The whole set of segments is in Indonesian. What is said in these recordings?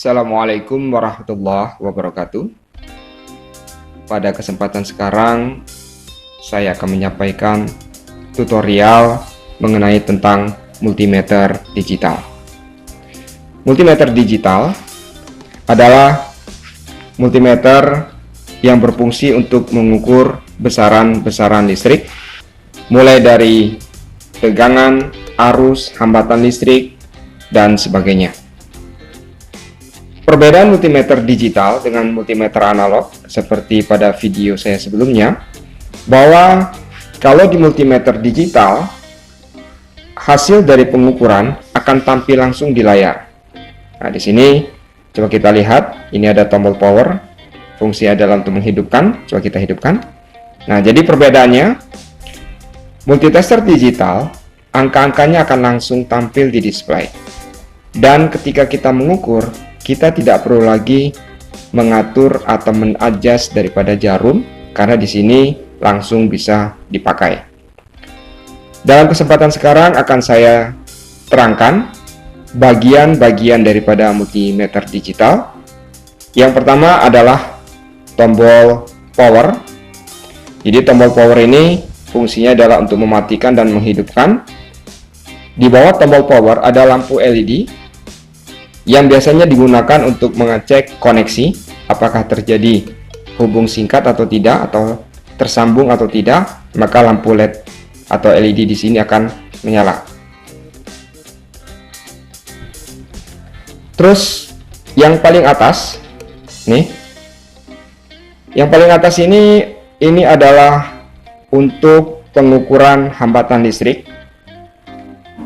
Assalamualaikum warahmatullahi wabarakatuh. Pada kesempatan sekarang, saya akan menyampaikan tutorial mengenai tentang multimeter digital. Multimeter digital adalah multimeter yang berfungsi untuk mengukur besaran-besaran listrik, mulai dari tegangan, arus, hambatan listrik, dan sebagainya. Perbedaan multimeter digital dengan multimeter analog seperti pada video saya sebelumnya, bahwa kalau di multimeter digital, hasil dari pengukuran akan tampil langsung di layar. Nah, di sini coba kita lihat, ini ada tombol power, fungsi adalah untuk menghidupkan. Coba kita hidupkan. Nah, jadi perbedaannya, multitester digital, angka-angkanya akan langsung tampil di display. Dan ketika kita mengukur, kita tidak perlu lagi mengatur atau menadjust daripada jarum, karena di sini langsung bisa dipakai. Dalam kesempatan sekarang akan saya terangkan bagian-bagian daripada multimeter digital. Yang pertama adalah tombol power. Jadi tombol power ini fungsinya adalah untuk mematikan dan menghidupkan. Di bawah tombol power ada lampu LED yang biasanya digunakan untuk mengecek koneksi, apakah terjadi hubung singkat atau tidak, atau tersambung atau tidak, maka lampu LED atau LED di sini akan menyala. Terus yang paling atas, nih, yang paling atas ini adalah untuk pengukuran hambatan listrik.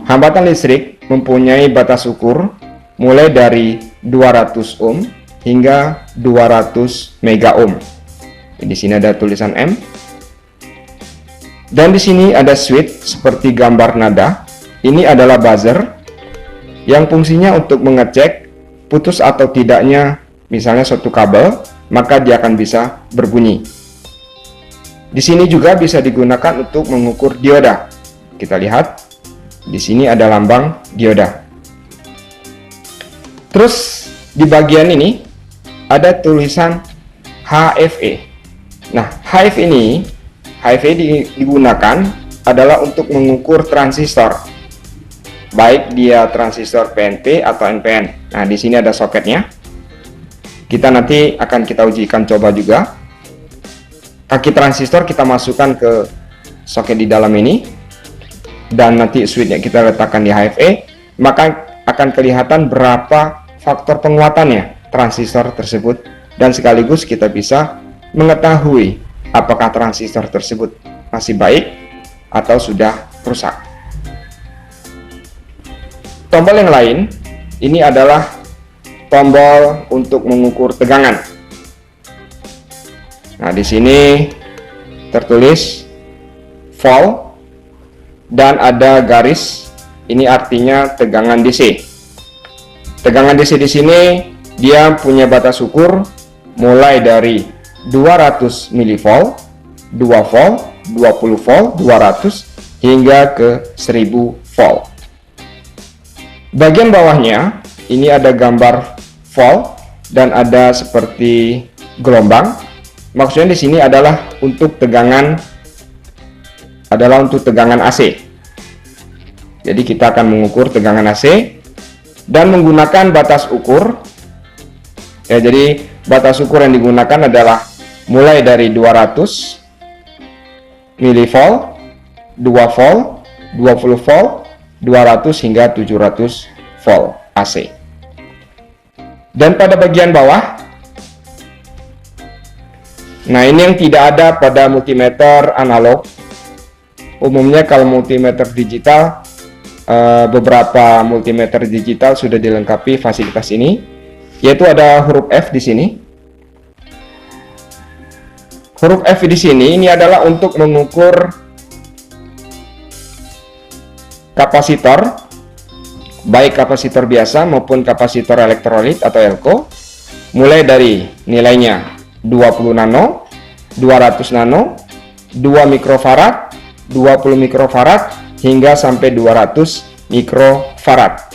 Hambatan listrik mempunyai batas ukur mulai dari 200 ohm hingga 200 mega ohm. Di sini ada tulisan M. Dan di sini ada switch seperti gambar nada. Ini adalah buzzer yang fungsinya untuk mengecek putus atau tidaknya misalnya suatu kabel, maka dia akan bisa berbunyi. Di sini juga bisa digunakan untuk mengukur dioda. Kita lihat, di sini ada lambang dioda. Terus di bagian ini ada tulisan HFE. Nah, HFE digunakan adalah untuk mengukur transistor, baik dia transistor PNP atau NPN. Nah, di sini ada soketnya. Kita nanti akan kita ujikan coba juga. Kaki transistor kita masukkan ke soket di dalam ini, dan nanti switchnya kita letakkan di HFE, maka akan kelihatan berapa faktor penguatannya transistor tersebut, dan sekaligus kita bisa mengetahui apakah transistor tersebut masih baik atau sudah rusak. Tombol yang lain ini adalah tombol untuk mengukur tegangan. Nah, di sini tertulis volt dan ada garis, ini artinya tegangan DC. Tegangan DC di sini dia punya batas ukur mulai dari 200 mV, 2 volt, 20 volt, 200 hingga ke 1000 volt. Bagian bawahnya ini ada gambar volt dan ada seperti gelombang. Maksudnya di sini adalah untuk tegangan AC. Jadi kita akan mengukur tegangan AC dan menggunakan batas ukur. Ya, jadi batas ukur yang digunakan adalah mulai dari 200 mV, 2 volt, 20 volt, 200 hingga 700 volt AC. Dan pada bagian bawah, nah ini yang tidak ada pada multimeter analog. Umumnya kalau multimeter digital, beberapa multimeter digital sudah dilengkapi fasilitas ini, yaitu ada huruf F di sini. Huruf F di sini ini adalah untuk mengukur kapasitor, baik kapasitor biasa maupun kapasitor elektrolit atau elko, mulai dari nilainya 20 nano, 200 nano, 2 mikrofarad, 20 mikrofarad, hingga sampai 200 mikrofarad.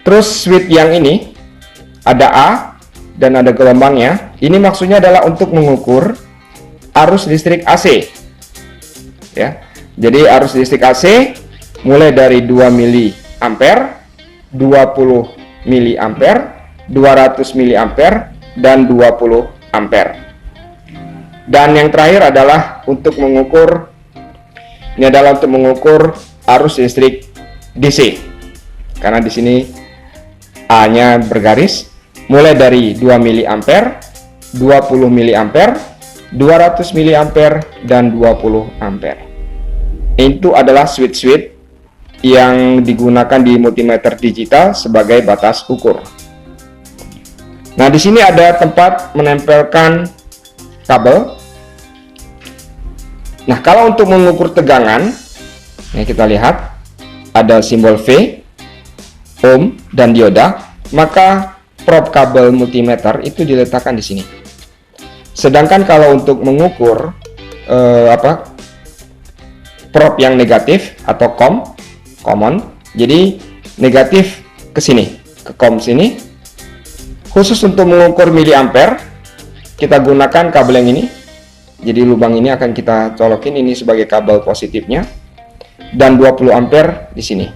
Terus switch yang ini ada A dan ada gelombangnya. Ini maksudnya adalah untuk mengukur arus listrik AC. Ya. Jadi arus listrik AC mulai dari 2 mA, 20 mA, 200 mA, dan 20 ampere. Dan yang terakhir adalah untuk mengukur, ini adalah untuk mengukur arus listrik DC. Karena di sini A-nya bergaris, mulai dari 2 mA, 20 mA, 200 mA, dan 20 ampere. Itu adalah switch-switch yang digunakan di multimeter digital sebagai batas ukur. Nah, di sini ada tempat menempelkan kabel. Nah, kalau untuk mengukur tegangan, nah kita lihat ada simbol V, ohm, dan dioda, maka probe kabel multimeter itu diletakkan di sini. Sedangkan kalau untuk mengukur probe yang negatif atau common, jadi negatif ke sini, ke sini. Khusus untuk mengukur miliampere, kita gunakan kabel yang ini. Jadi lubang ini akan kita colokin ini sebagai kabel positifnya, dan 20 ampere di sini.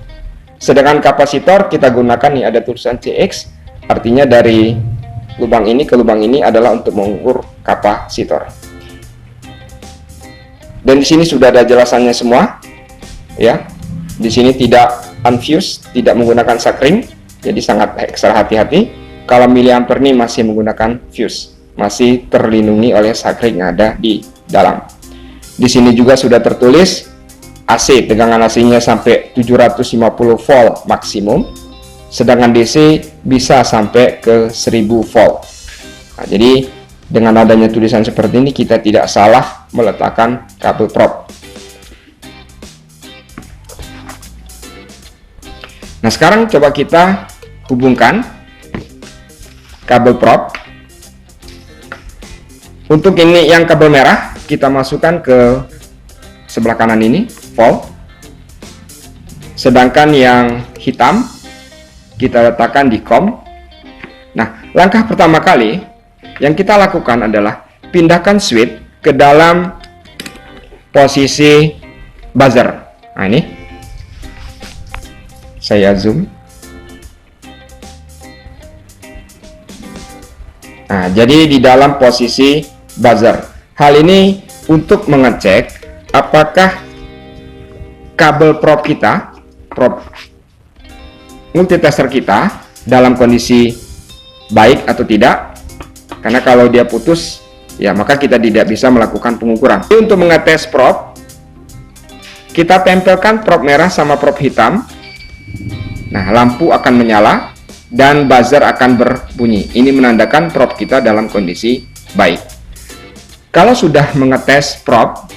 Sedangkan kapasitor kita gunakan nih, ada tulisan CX, artinya dari lubang ini ke lubang ini adalah untuk mengukur kapasitor. Dan di sini sudah ada jelasannya semua, ya. Di sini tidak unfuse, tidak menggunakan sakring, jadi sangat ekstra hati-hati. Kalau miliampere ini masih menggunakan fuse, masih terlindungi oleh sakring yang ada di dalam. Di sini juga sudah tertulis AC, tegangan AC-nya sampai 750 volt maksimum, sedangkan DC bisa sampai ke 1000 volt. Nah, jadi dengan adanya tulisan seperti ini, kita tidak salah meletakkan kabel probe. Nah, sekarang coba kita hubungkan kabel probe. Untuk ini yang kabel merah, kita masukkan ke sebelah kanan ini, volt. Sedangkan yang hitam kita letakkan di COM. Nah, langkah pertama kali yang kita lakukan adalah pindahkan switch ke dalam posisi buzzer. Nah, ini saya zoom. Nah, jadi di dalam posisi buzzer. Hal ini untuk mengecek apakah kabel probe kita, probe multitester kita dalam kondisi baik atau tidak. Karena kalau dia putus, ya maka kita tidak bisa melakukan pengukuran. Jadi untuk mengetes probe, kita tempelkan probe merah sama probe hitam. Nah, lampu akan menyala dan buzzer akan berbunyi. Ini menandakan probe kita dalam kondisi baik. Kalau sudah mengetes probe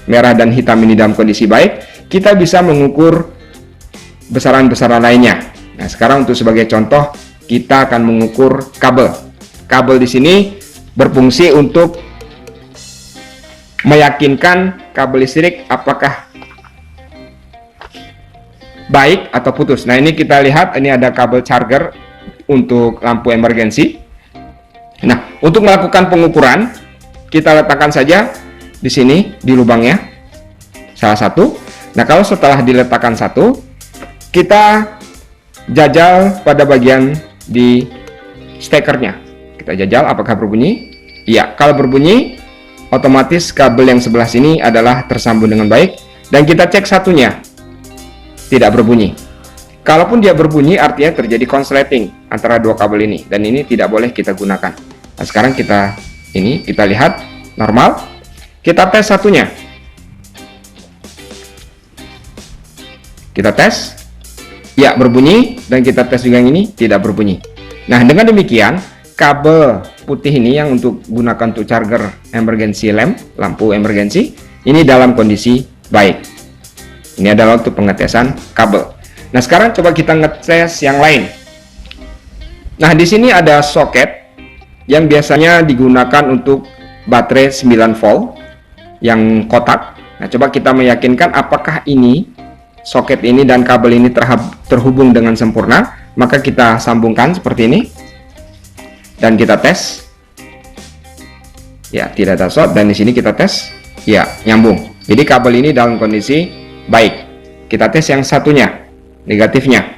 merah dan hitam ini dalam kondisi baik, kita bisa mengukur besaran-besaran lainnya. Nah, sekarang untuk sebagai contoh, kita akan mengukur kabel. Kabel di sini berfungsi untuk meyakinkan kabel listrik apakah baik atau putus. Nah, ini kita lihat, ini ada kabel charger untuk lampu emergensi. Nah, untuk melakukan pengukuran, kita letakkan saja di sini di lubangnya salah satu. Nah, kalau setelah diletakkan satu, kita jajal pada bagian di stekernya. Kita jajal apakah berbunyi. Iya, kalau berbunyi, otomatis kabel yang sebelah sini adalah tersambung dengan baik. Dan kita cek satunya, tidak berbunyi. Kalaupun dia berbunyi, artinya terjadi konsleting antara dua kabel ini, dan ini tidak boleh kita gunakan. Nah, sekarang kita lihat normal. Kita tes satunya. Kita tes, ya berbunyi, dan kita tes juga yang ini tidak berbunyi. Nah, dengan demikian kabel putih ini yang untuk gunakan untuk charger emergency lamp, lampu emergency, ini dalam kondisi baik. Ini adalah untuk pengetesan kabel. Nah, sekarang coba kita ngetes yang lain. Nah, di sini ada soket yang biasanya digunakan untuk baterai 9 volt yang kotak. Nah, coba kita meyakinkan apakah ini soket ini dan kabel ini terhubung dengan sempurna. maka kita sambungkan seperti ini dan kita tes. Ya, tidak ada short, dan di sini kita tes. Ya, nyambung. Jadi kabel ini dalam kondisi baik. Kita tes yang satunya, negatifnya,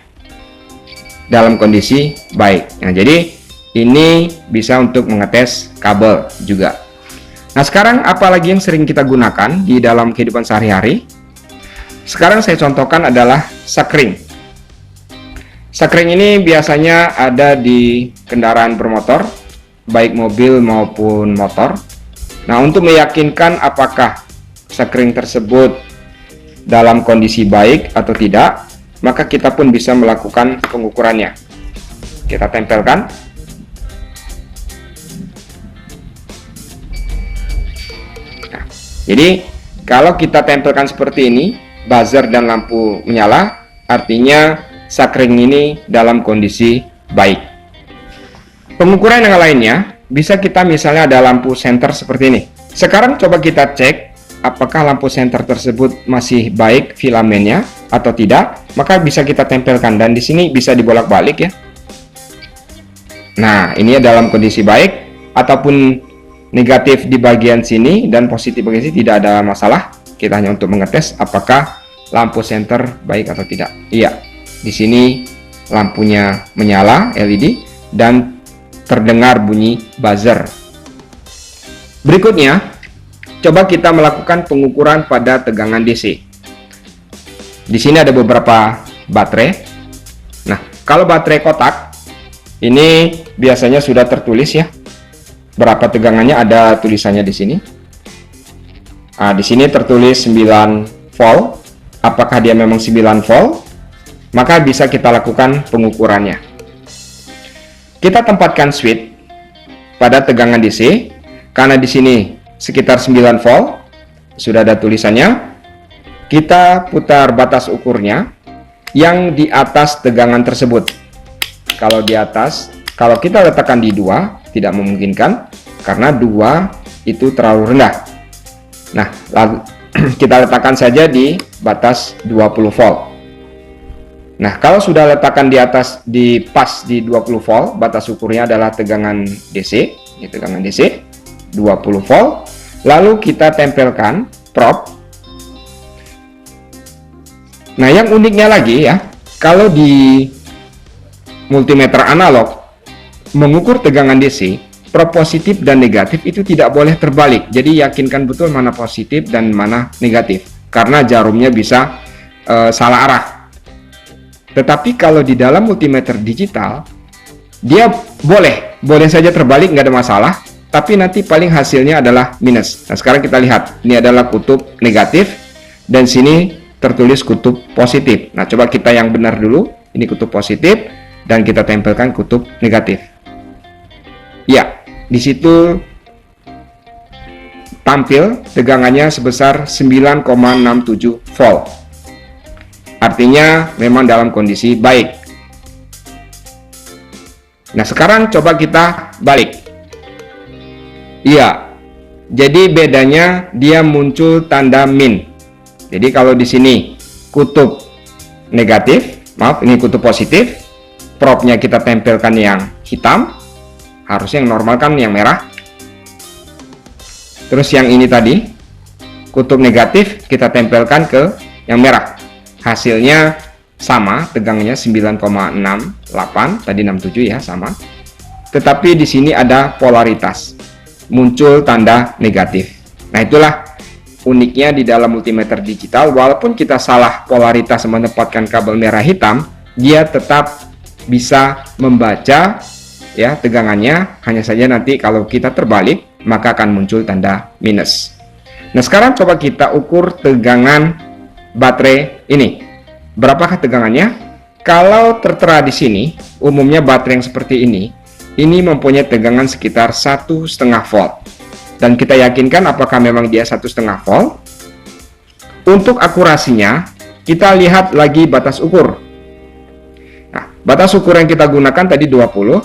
dalam kondisi baik. Nah, jadi ini bisa untuk mengetes kabel juga. Nah, sekarang apalagi yang sering kita gunakan di dalam kehidupan sehari-hari? Sekarang saya contohkan adalah sakring. Sakring ini biasanya ada di kendaraan bermotor, baik mobil maupun motor. Nah, untuk meyakinkan apakah sakring tersebut dalam kondisi baik atau tidak, maka kita pun bisa melakukan pengukurannya. Kita tempelkan. Nah, jadi kalau kita tempelkan seperti ini, buzzer dan lampu menyala, artinya sakring ini dalam kondisi baik. Pengukuran yang lainnya, bisa kita misalnya ada lampu senter seperti ini. Sekarang coba kita cek apakah lampu senter tersebut masih baik filamennya atau tidak, maka bisa kita tempelkan, dan di sini bisa dibolak-balik ya. Nah, ini dalam kondisi baik ataupun negatif di bagian sini dan positif bagian sini, tidak ada masalah. Kita hanya untuk mengetes apakah lampu senter baik atau tidak. Iya, di sini lampunya menyala LED dan terdengar bunyi buzzer. Berikutnya, coba kita melakukan pengukuran pada tegangan DC. Di sini ada beberapa baterai. Nah, kalau baterai kotak ini biasanya sudah tertulis ya, berapa tegangannya, ada tulisannya di sini. Nah, di sini tertulis 9 volt. Apakah dia memang 9 volt? Maka bisa kita lakukan pengukurannya. Kita tempatkan switch pada tegangan DC, karena di sini sekitar 9 volt, sudah ada tulisannya. Kita putar batas ukurnya yang di atas tegangan tersebut. Kalau di atas, kalau kita letakkan di 2, tidak memungkinkan, karena 2 itu terlalu rendah. Nah, lalu kita letakkan saja di batas 20 volt. Nah, kalau sudah letakkan di atas, pas di 20 volt, batas ukurnya adalah tegangan DC, ini tegangan DC 20 volt. Lalu kita tempelkan probe. Nah, yang uniknya lagi ya, kalau di multimeter analog mengukur tegangan DC, probe positif dan negatif itu tidak boleh terbalik. Jadi yakinkan betul mana positif dan mana negatif, karena jarumnya bisa salah arah. Tetapi kalau di dalam multimeter digital, dia boleh saja terbalik, nggak ada masalah, tapi nanti paling hasilnya adalah minus. Nah, sekarang kita lihat, ini adalah kutub negatif dan sini tertulis kutub positif. Nah, coba kita yang benar dulu, ini kutub positif dan kita tempelkan kutub negatif. Ya, di situ tampil tegangannya sebesar 9,67 volt. Artinya memang dalam kondisi baik. Nah, sekarang coba kita balik. Iya, jadi bedanya dia muncul tanda min. Jadi kalau di sini kutub negatif, maaf, ini kutub positif, probe-nya kita tempelkan yang hitam, harusnya yang normal kan yang merah. Terus yang ini tadi, kutub negatif kita tempelkan ke yang merah. Hasilnya sama, tegangannya 9,68, tadi 67 ya, sama. Tetapi di sini ada polaritas, muncul tanda negatif. Nah, itulah uniknya di dalam multimeter digital. Walaupun kita salah polaritas menempatkan kabel merah hitam, dia tetap bisa membaca ya tegangannya. Hanya saja nanti kalau kita terbalik, maka akan muncul tanda minus. Nah, sekarang coba kita ukur tegangan baterai ini. Berapakah tegangannya? Kalau tertera di sini, umumnya baterai yang seperti ini mempunyai tegangan sekitar 1,5 volt. Dan kita yakinkan apakah memang dia 1,5 volt. Untuk akurasinya, kita lihat lagi batas ukur. Nah, batas ukur yang kita gunakan tadi 20.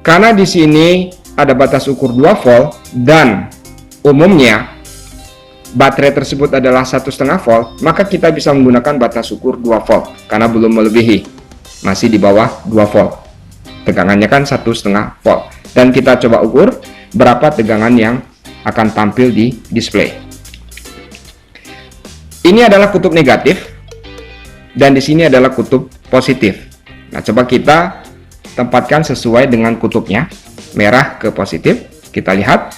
Karena di sini ada batas ukur 2 volt dan umumnya baterai tersebut adalah 1,5 volt, maka kita bisa menggunakan batas ukur 2 volt karena belum melebihi. masih di bawah 2 volt. Tegangannya kan 1,5 volt. Dan kita coba ukur berapa tegangan yang akan tampil di display. Ini adalah kutub negatif dan di sini adalah kutub positif. Nah, coba kita tempatkan sesuai dengan kutubnya, merah ke positif. Kita lihat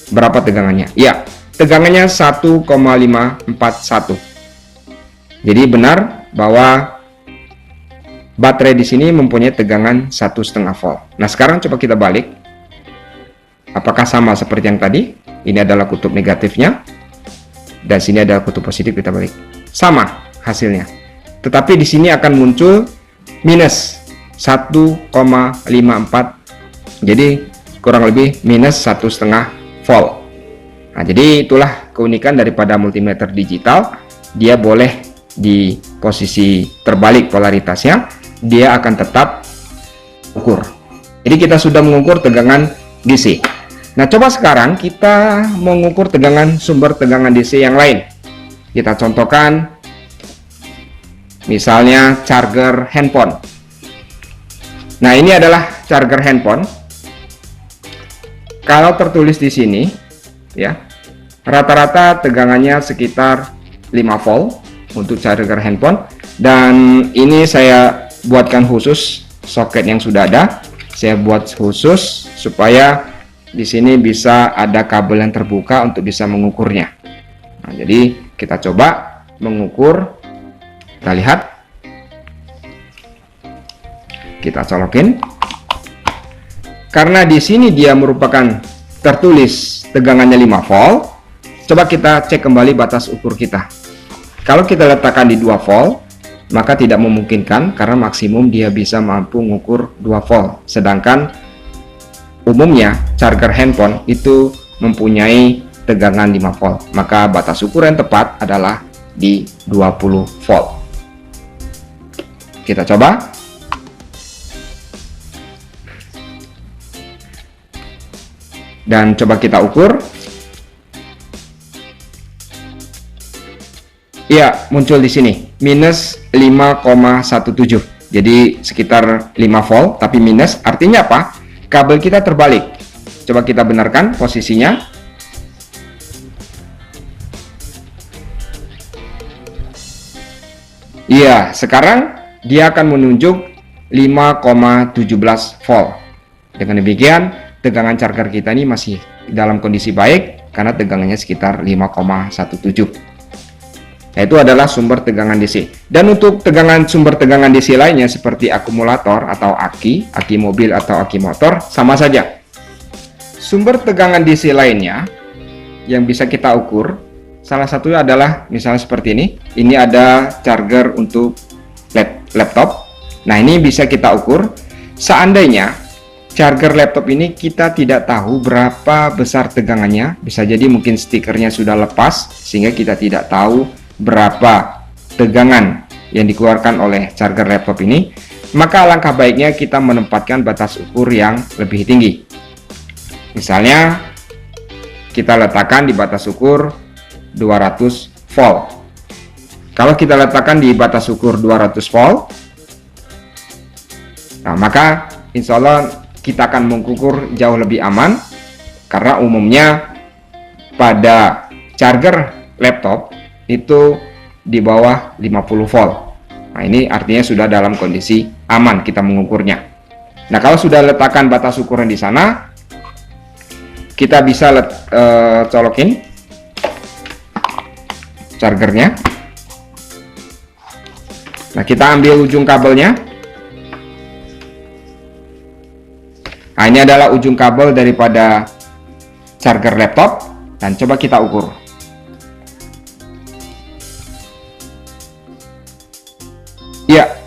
berapa tegangannya. Ya, tegangannya 1,541. Jadi benar bahwa baterai di sini mempunyai tegangan 1,5 volt. Nah, sekarang coba kita balik. Apakah sama seperti yang tadi? Ini adalah kutub negatifnya, dan sini adalah kutub positif. Kita balik. Sama hasilnya. Tetapi di sini akan muncul minus 1,54. Jadi kurang lebih minus 1,5 volt. Nah, jadi itulah keunikan daripada multimeter digital. Dia boleh di posisi terbalik polaritasnya, dia akan tetap ukur. Jadi kita sudah mengukur tegangan DC. Nah, coba sekarang kita mengukur tegangan sumber tegangan DC yang lain. Kita contohkan misalnya charger handphone. Nah, ini adalah charger handphone. Kalau tertulis di sini ya, rata-rata tegangannya sekitar 5 volt untuk charger handphone, dan ini saya buatkan khusus soket yang sudah ada. Saya buat khusus supaya di sini bisa ada kabel yang terbuka untuk bisa mengukurnya. Nah, jadi kita coba mengukur. Kita lihat. Kita colokin. Karena di sini dia merupakan tertulis tegangannya 5 volt. Coba kita cek kembali batas ukur kita. Kalau kita letakkan di 2 volt, maka tidak memungkinkan karena maksimum dia bisa mampu mengukur 2 volt. Sedangkan umumnya charger handphone itu mempunyai tegangan 5 volt. Maka batas ukur yang tepat adalah di 20 volt. Kita coba. Dan coba kita ukur. Ya, muncul di sini minus 5,17. Jadi sekitar 5 volt tapi minus. Artinya apa? Kabel kita terbalik. Coba kita benarkan posisinya. Iya, sekarang dia akan menunjuk 5,17 volt. Dengan demikian, tegangan charger kita ini masih dalam kondisi baik karena tegangannya sekitar 5,17. Nah, itu adalah sumber tegangan DC. Dan untuk sumber tegangan DC lainnya seperti akumulator atau aki mobil atau aki motor, sama saja. Sumber tegangan DC lainnya yang bisa kita ukur, salah satunya adalah misalnya seperti ini. Ini ada charger untuk laptop. Nah, ini bisa kita ukur. Seandainya charger laptop ini kita tidak tahu berapa besar tegangannya, bisa jadi mungkin stikernya sudah lepas sehingga kita tidak tahu berapa tegangan yang dikeluarkan oleh charger laptop ini, maka alangkah baiknya kita menempatkan batas ukur yang lebih tinggi. Misalnya kita letakkan di batas ukur 200 volt. Kalau kita letakkan di batas ukur 200 volt, nah maka insya Allah kita akan mengukur jauh lebih aman, karena umumnya pada charger laptop itu di bawah 50 volt. Nah, ini artinya sudah dalam kondisi aman kita mengukurnya. Nah, kalau sudah letakkan batas ukuran di sana, kita bisa colokin chargernya. Nah, kita ambil ujung kabelnya. Nah, ini adalah ujung kabel daripada charger laptop, dan coba kita ukur. Ya,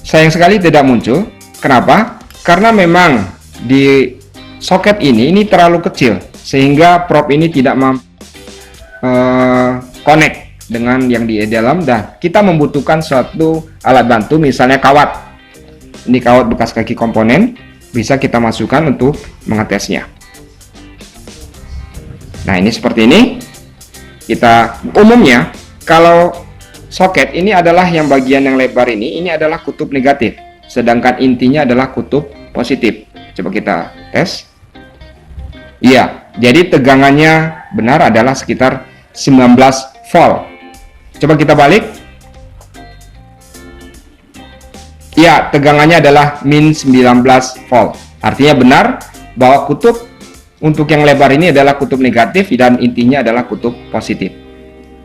sayang sekali tidak muncul. Kenapa? Karena memang di soket ini terlalu kecil sehingga probe ini tidak mampu connect dengan yang di dalam, dan kita membutuhkan suatu alat bantu, misalnya kawat. Ini kawat bekas kaki komponen, bisa kita masukkan untuk mengetesnya. Nah, ini seperti ini. Kita umumnya kalau soket ini adalah yang bagian yang lebar ini adalah kutub negatif, sedangkan intinya adalah kutub positif. Coba kita tes. Iya, jadi tegangannya benar adalah sekitar 19 volt. Coba kita balik. Ya, tegangannya adalah min 19 volt. Artinya benar bahwa kutub untuk yang lebar ini adalah kutub negatif dan intinya adalah kutub positif.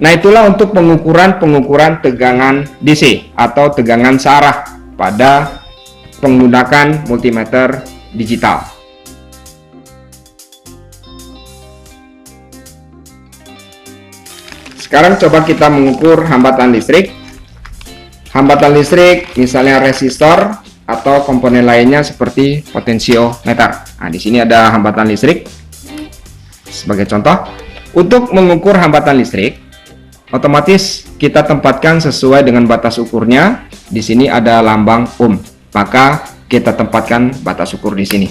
Nah, itulah untuk pengukuran tegangan DC atau tegangan searah pada menggunakan multimeter digital. Sekarang coba kita mengukur hambatan listrik. Hambatan listrik misalnya resistor atau komponen lainnya seperti potensiometer. Nah, di sini ada hambatan listrik. Sebagai contoh, untuk mengukur hambatan listrik, otomatis kita tempatkan sesuai dengan batas ukurnya. Di sini ada lambang ohm, maka kita tempatkan batas ukur di sini.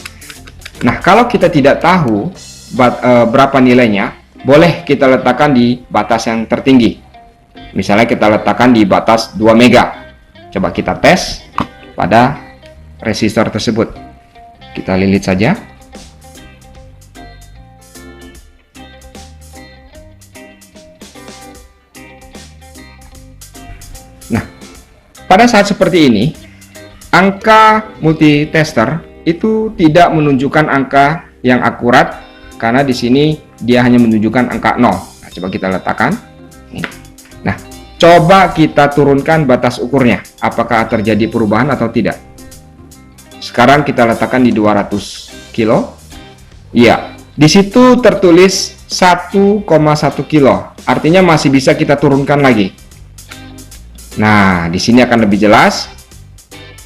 Nah, kalau kita tidak tahu berapa nilainya, boleh kita letakkan di batas yang tertinggi. Misalnya kita letakkan di batas 2 mega. Coba kita tes pada resistor tersebut. Kita lilit saja. Nah, pada saat seperti ini, angka multitester itu tidak menunjukkan angka yang akurat karena di sini dia hanya menunjukkan angka 0. Nah, coba kita letakkan. Nah, coba kita turunkan batas ukurnya. Apakah terjadi perubahan atau tidak? Sekarang kita letakkan di 200 kilo. Iya, di situ tertulis 1,1 kilo. Artinya masih bisa kita turunkan lagi. Nah, di sini akan lebih jelas.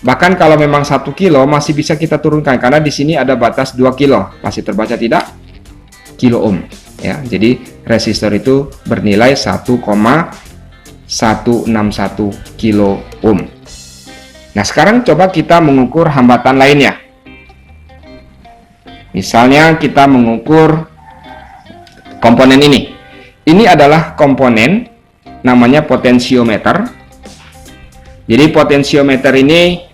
Bahkan kalau memang 1 kilo masih bisa kita turunkan karena di sini ada batas 2 kilo. Masih terbaca tidak? Kilo ohm ya. Jadi resistor itu bernilai 1,161 kilo ohm. Nah, sekarang coba kita mengukur hambatan lainnya. Misalnya kita mengukur komponen ini. Ini adalah komponen namanya potensiometer. Jadi potensiometer ini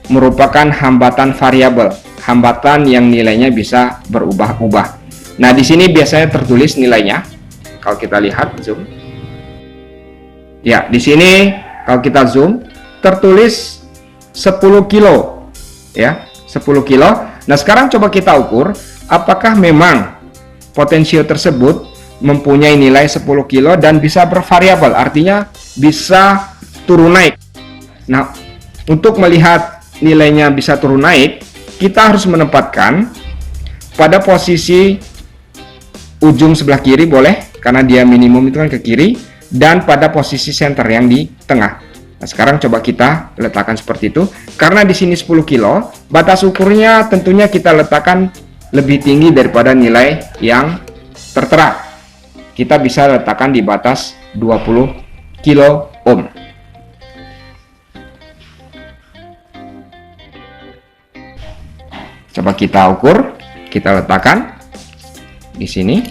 merupakan hambatan variabel, hambatan yang nilainya bisa berubah-ubah. Nah, di sini biasanya tertulis nilainya. Kalau kita lihat zoom. Ya, di sini kalau kita zoom tertulis 10 kilo. Ya, 10 kilo. Nah, sekarang coba kita ukur apakah memang potensio tersebut mempunyai nilai 10 kilo dan bisa bervariabel, artinya bisa turun naik. Nah, untuk melihat nilainya bisa turun naik, kita harus menempatkan pada posisi ujung sebelah kiri boleh, karena dia minimum itu kan ke kiri, dan pada posisi center yang di tengah. Nah, sekarang coba kita letakkan seperti itu. Karena di sini 10 kilo, batas ukurnya tentunya kita letakkan lebih tinggi daripada nilai yang tertera. Kita bisa letakkan di batas 20 kilo ohm. Coba kita ukur, kita letakkan di sini.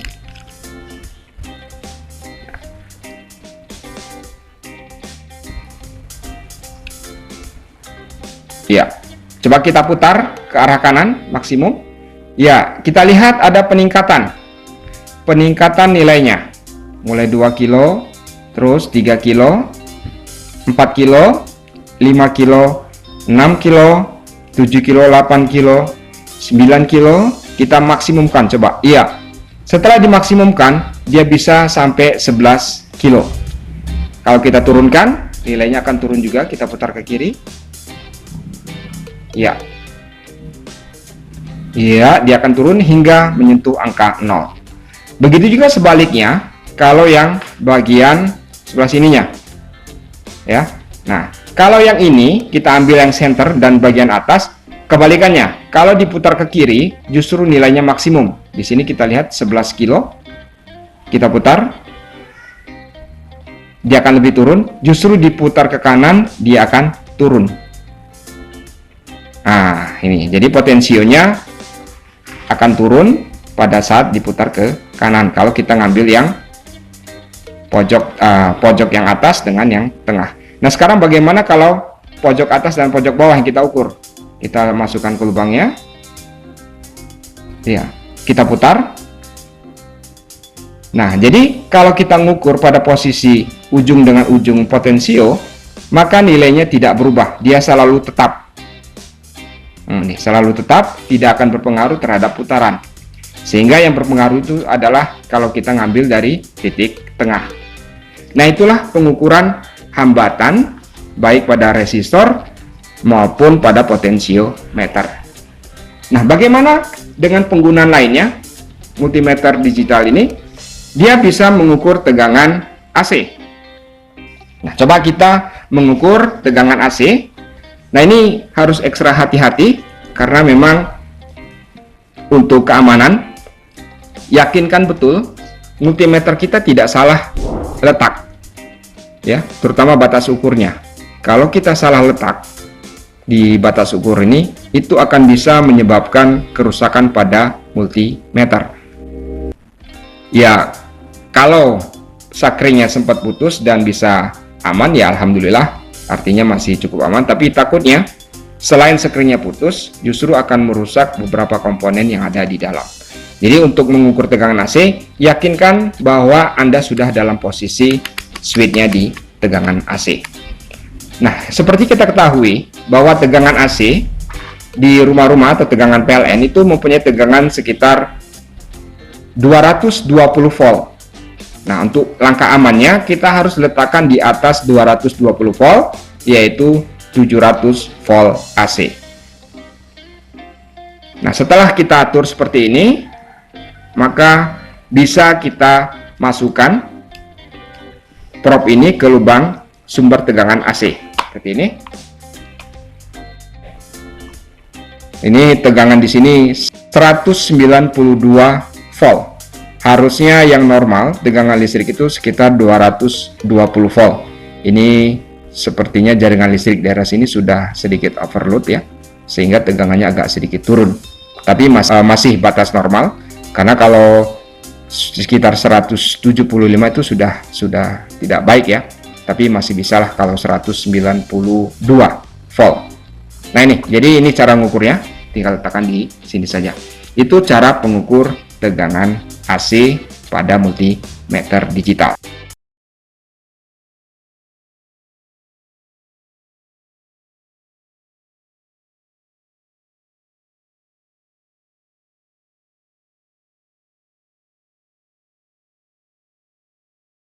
Ya, coba kita putar ke arah kanan maksimum. Ya, kita lihat ada peningkatan nilainya. Mulai 2 kilo, terus 3 kilo, 4 kilo, 5 kilo, 6 kilo, 7 kilo, 8 kilo, 9 kilo, kita maksimumkan coba. Iya, setelah dimaksimumkan dia bisa sampai 11 kilo. Kalau kita turunkan, nilainya akan turun juga. Kita putar ke kiri. Iya, iya, dia akan turun hingga menyentuh angka 0. Begitu juga sebaliknya kalau yang bagian sebelah sininya. Ya. Nah, kalau yang ini kita ambil yang center dan bagian atas, kebalikannya. Kalau diputar ke kiri, justru nilainya maksimum. Di sini kita lihat 11 kilo. Kita putar. Dia akan lebih turun. Justru diputar ke kanan, dia akan turun. Nah, ini. Jadi potensionya akan turun pada saat diputar ke kanan. Kalau kita ngambil yang pojok yang atas dengan yang tengah. Nah, sekarang bagaimana kalau pojok atas dan pojok bawah yang kita ukur? Kita masukkan ke lubangnya. Ya, kita putar. Nah, jadi kalau kita ngukur pada posisi ujung dengan ujung potensio, maka nilainya tidak berubah. Dia selalu tetap. Ini selalu tetap, tidak akan berpengaruh terhadap putaran. Sehingga yang berpengaruh itu adalah kalau kita ngambil dari titik tengah. Nah, itulah pengukuran hambatan baik pada resistor maupun pada potensiometer. Nah, bagaimana dengan penggunaan lainnya? Multimeter digital ini dia bisa mengukur tegangan AC. Nah, coba kita mengukur tegangan AC. Nah, ini harus ekstra hati-hati karena memang untuk keamanan, yakinkan betul multimeter kita tidak salah letak, ya, terutama batas ukurnya. Kalau kita salah letak di batas ukur ini, itu akan bisa menyebabkan kerusakan pada multimeter. Ya, kalau sakringnya sempat putus dan bisa aman, ya alhamdulillah, artinya masih cukup aman. Tapi takutnya selain sakringnya putus, justru akan merusak beberapa komponen yang ada di dalam. Jadi untuk mengukur tegangan AC, yakinkan bahwa Anda sudah dalam posisi switch-nya di tegangan AC. Nah, seperti kita ketahui bahwa tegangan AC di rumah-rumah atau tegangan PLN itu mempunyai tegangan sekitar 220 volt. Nah, untuk langkah amannya kita harus letakkan di atas 220 volt, yaitu 700 volt AC. Nah, setelah kita atur seperti ini, maka bisa kita masukkan probe ini ke lubang sumber tegangan AC seperti ini. Ini tegangan di sini 192 volt. Harusnya yang normal tegangan listrik itu sekitar 220 volt. Ini sepertinya jaringan listrik daerah sini sudah sedikit overload ya, sehingga tegangannya agak sedikit turun. Tapi masih batas normal, karena kalau sekitar 175 itu sudah tidak baik ya. Tapi masih bisa lah kalau 192 volt. Nah ini, jadi ini cara mengukurnya, tinggal letakkan di sini saja. Itu cara pengukur tegangan AC pada multimeter digital.